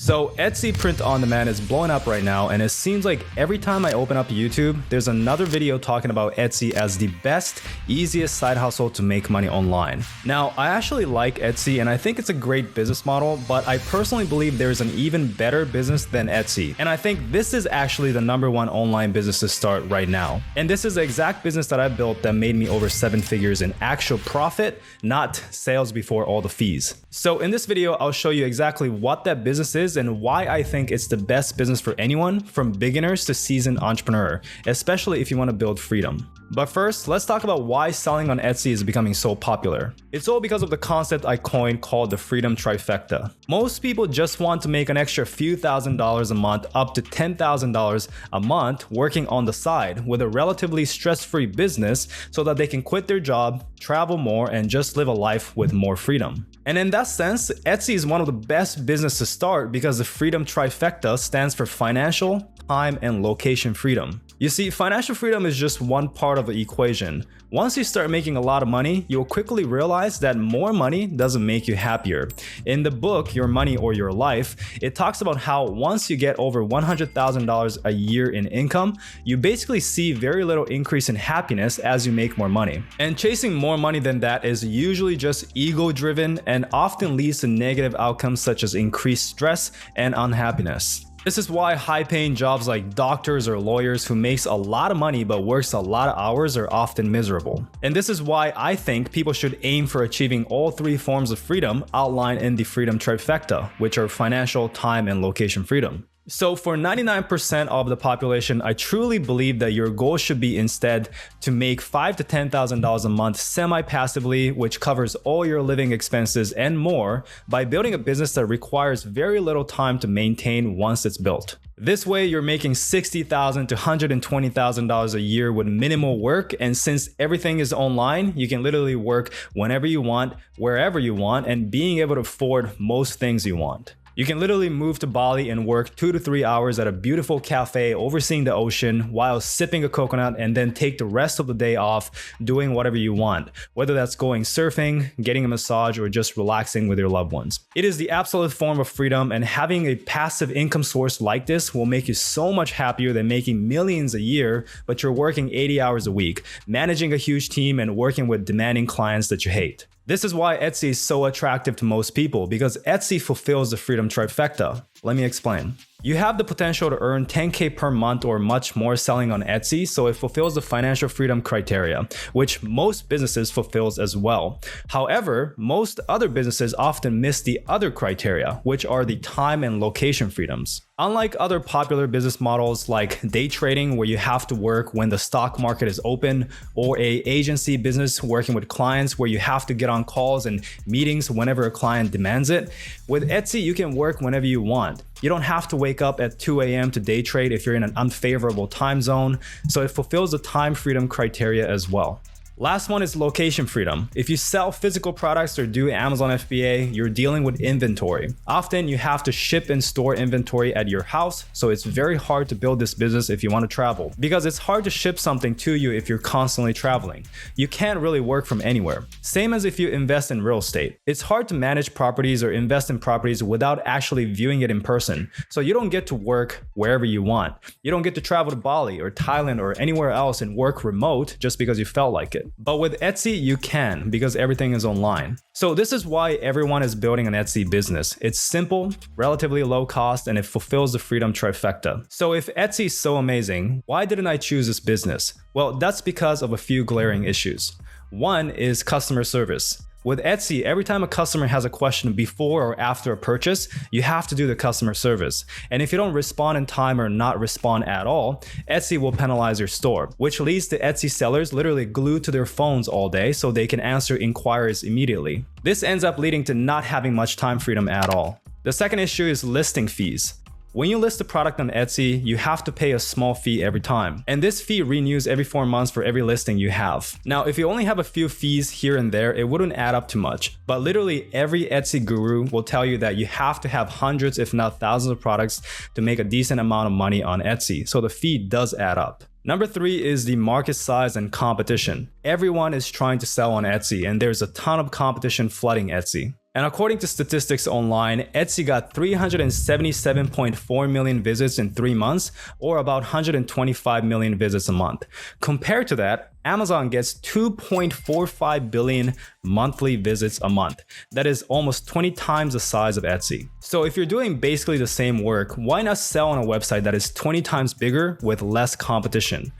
So Etsy print on demand is blowing up right now, and it seems like every time I open up YouTube, there's another video talking about Etsy as the best, easiest side hustle to make money online. Now, I actually like Etsy and I think it's a great business model, but I personally believe there's an even better business than Etsy. And I think this is actually the #1 online business to start right now. And this is the exact business that I built that made me over 7 figures in actual profit, not sales before all the fees. So in this video, I'll show you exactly what that business is and why I think it's the best business for anyone from beginners to seasoned entrepreneur, especially if you want to build freedom. But first, let's talk about why selling on Etsy is becoming so popular. It's all because of the concept I coined called the freedom trifecta. Most people just want to make an extra few $1,000s a month up to $10,000 a month working on the side with a relatively stress-free business so that they can quit their job, travel more, and just live a life with more freedom. And in that sense, Etsy is one of the best business to start because the freedom trifecta stands for financial, time, and location freedom. You see, financial freedom is just one part of the equation. Once you start making a lot of money, you'll quickly realize that more money doesn't make you happier. In the book, Your Money or Your Life, it talks about how once you get over $100,000 a year in income, you basically see very little increase in happiness as you make more money. And chasing more money than that is usually just ego-driven and often leads to negative outcomes such as increased stress and unhappiness. This is why high-paying jobs like doctors or lawyers who makes a lot of money but works a lot of hours are often miserable. And this is why I think people should aim for achieving all 3 forms of freedom outlined in the freedom trifecta, which are financial, time, and location freedom. So for 99% of the population, I truly believe that your goal should be instead to make $5,000 to $10,000 a month semi-passively, which covers all your living expenses and more by building a business that requires very little time to maintain once it's built. This way, you're making $60,000 to $120,000 a year with minimal work, and since everything is online, you can literally work whenever you want, wherever you want, and being able to afford most things you want. You can literally move to Bali and work 2 to 3 hours at a beautiful cafe overseeing the ocean while sipping a coconut and then take the rest of the day off doing whatever you want, whether that's going surfing, getting a massage, or just relaxing with your loved ones. It is the absolute form of freedom, and having a passive income source like this will make you so much happier than making millions a year, but you're working 80 hours a week, managing a huge team, and working with demanding clients that you hate. This is why Etsy is so attractive to most people, because Etsy fulfills the freedom trifecta. Let me explain. You have the potential to earn $10K per month or much more selling on Etsy, so it fulfills the financial freedom criteria, which most businesses fulfills as well. However, most other businesses often miss the other criteria, which are the time and location freedoms. Unlike other popular business models like day trading, where you have to work when the stock market is open, or a agency business working with clients where you have to get on calls and meetings whenever a client demands it, with Etsy you can work whenever you want. You don't have to wake up at 2 a.m. to day trade if you're in an unfavorable time zone, so it fulfills the time freedom criteria as well. Last one is location freedom. If you sell physical products or do Amazon FBA, you're dealing with inventory. Often you have to ship and store inventory at your house, so it's very hard to build this business if you want to travel, because it's hard to ship something to you if you're constantly traveling. You can't really work from anywhere. Same as if you invest in real estate. It's hard to manage properties or invest in properties without actually viewing it in person, so you don't get to work wherever you want. You don't get to travel to Bali or Thailand or anywhere else and work remote just because you felt like it. But with Etsy, you can, because everything is online. So this is why everyone is building an Etsy business. It's simple, relatively low cost, and it fulfills the freedom trifecta. So if Etsy is so amazing, why didn't I choose this business? Well, that's because of a few glaring issues. One is customer service. With Etsy, every time a customer has a question before or after a purchase, you have to do the customer service. And if you don't respond in time or not respond at all, Etsy will penalize your store, which leads to Etsy sellers literally glued to their phones all day so they can answer inquiries immediately. This ends up leading to not having much time freedom at all. The second issue is listing fees. When you list a product on Etsy, you have to pay a small fee every time. And this fee renews every 4 months for every listing you have. Now, if you only have a few fees here and there, it wouldn't add up to much. But literally every Etsy guru will tell you that you have to have hundreds, if not thousands of products to make a decent amount of money on Etsy. So the fee does add up. Number 3 is the market size and competition. Everyone is trying to sell on Etsy, and there's a ton of competition flooding Etsy. And according to statistics online, Etsy got 377.4 million visits in 3 months, or about 125 million visits a month. Compared to that, Amazon gets 2.45 billion monthly visits a month. That is almost 20 times the size of Etsy. So if you're doing basically the same work, why not sell on a website that is 20 times bigger with less competition?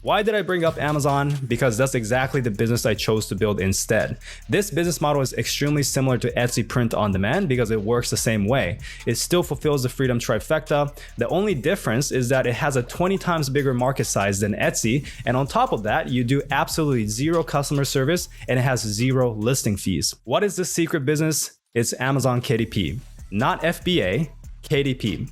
Why did I bring up Amazon? Because that's exactly the business I chose to build instead. This business model is extremely similar to Etsy print on demand because it works the same way. It still fulfills the freedom trifecta. The only difference is that it has a 20 times bigger market size than Etsy, and on top of that, you do absolutely zero customer service and it has zero listing fees. What is this secret business? It's Amazon KDP, not FBA, KDP.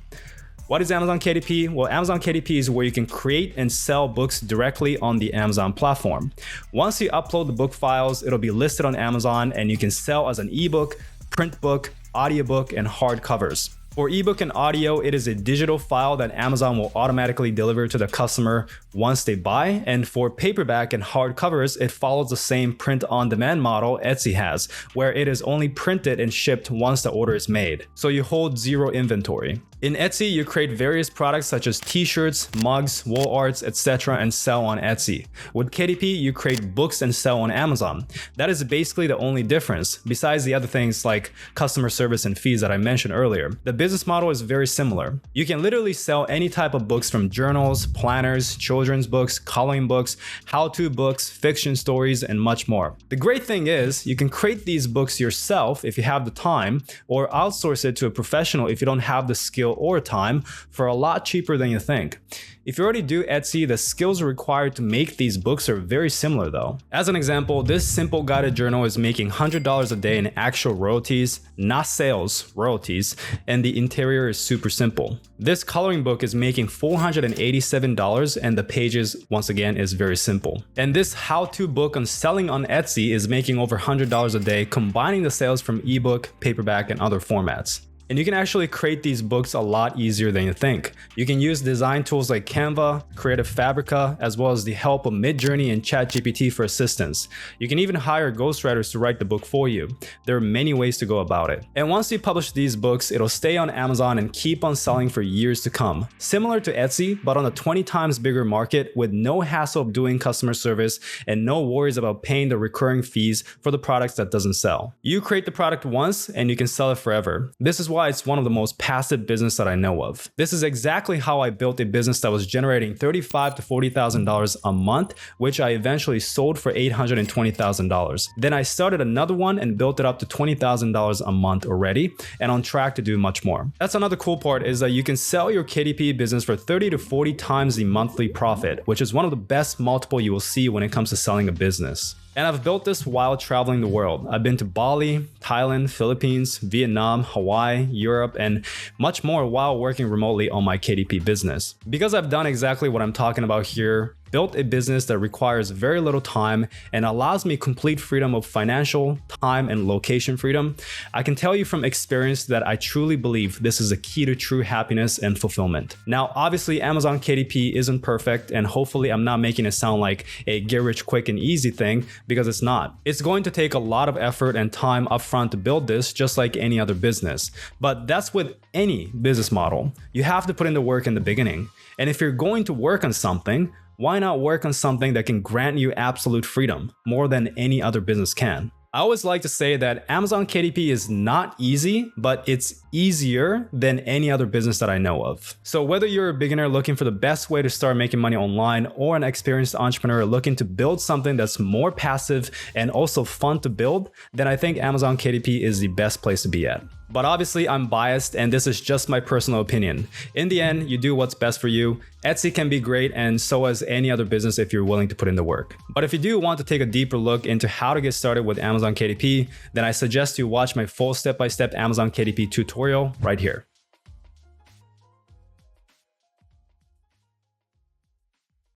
What is Amazon KDP? Well, Amazon KDP is where you can create and sell books directly on the Amazon platform. Once you upload the book files, it'll be listed on Amazon and you can sell as an ebook, print book, audiobook, and hardcovers. For ebook and audio, it is a digital file that Amazon will automatically deliver to the customer once they buy. And for paperback and hardcovers, it follows the same print-on-demand model Etsy has, where it is only printed and shipped once the order is made. So you hold zero inventory. In Etsy, you create various products such as t-shirts, mugs, wall arts, etc. and sell on Etsy. With KDP, you create books and sell on Amazon. That is basically the only difference, besides the other things like customer service and fees that I mentioned earlier. The business model is very similar. You can literally sell any type of books from journals, planners, children's books, coloring books, how-to books, fiction stories, and much more. The great thing is you can create these books yourself if you have the time, or outsource it to a professional if you don't have the skill or time for a lot cheaper than you think. If you already do Etsy, the skills required to make these books are very similar though. As an example, this simple guided journal is making $100 a day in actual royalties, not sales, royalties, and the interior is super simple. This coloring book is making $487 and the pages, once again, is very simple. And this how-to book on selling on Etsy is making over $100 a day, combining the sales from ebook, paperback, and other formats. And you can actually create these books a lot easier than you think. You can use design tools like Canva, Creative Fabrica, as well as the help of Midjourney and ChatGPT for assistance. You can even hire ghostwriters to write the book for you. There are many ways to go about it. And once you publish these books, it'll stay on Amazon and keep on selling for years to come. Similar to Etsy, but on a 20 times bigger market with no hassle of doing customer service and no worries about paying the recurring fees for the products that doesn't sell. You create the product once and you can sell it forever. This is why it's one of the most passive business that I know of. This is exactly how I built a business that was generating $35,000 to $40,000 a month, which I eventually sold for $820,000. Then I started another one and built it up to $20,000 a month already, and on track to do much more. That's another cool part, is that you can sell your KDP business for 30 to 40 times the monthly profit, which is one of the best multiple you will see when it comes to selling a business. And I've built this while traveling the world. I've been to Bali, Thailand, Philippines, Vietnam, Hawaii, Europe, and much more while working remotely on my KDP business. Because I've done exactly what I'm talking about here, built a business that requires very little time and allows me complete freedom of financial, time, and location freedom, I can tell you from experience that I truly believe this is a key to true happiness and fulfillment. Now, obviously, Amazon KDP isn't perfect, and hopefully I'm not making it sound like a get rich quick and easy thing, because it's not. It's going to take a lot of effort and time upfront to build this, just like any other business. But that's with any business model. You have to put in the work in the beginning. And if you're going to work on something, why not work on something that can grant you absolute freedom more than any other business can? I always like to say that Amazon KDP is not easy, but it's easier than any other business that I know of. So whether you're a beginner looking for the best way to start making money online, or an experienced entrepreneur looking to build something that's more passive and also fun to build, then I think Amazon KDP is the best place to be at. But obviously I'm biased and this is just my personal opinion. In the end, you do what's best for you. Etsy can be great, and so is any other business if you're willing to put in the work. But if you do want to take a deeper look into how to get started with Amazon KDP, then I suggest you watch my full step-by-step Amazon KDP tutorial right here.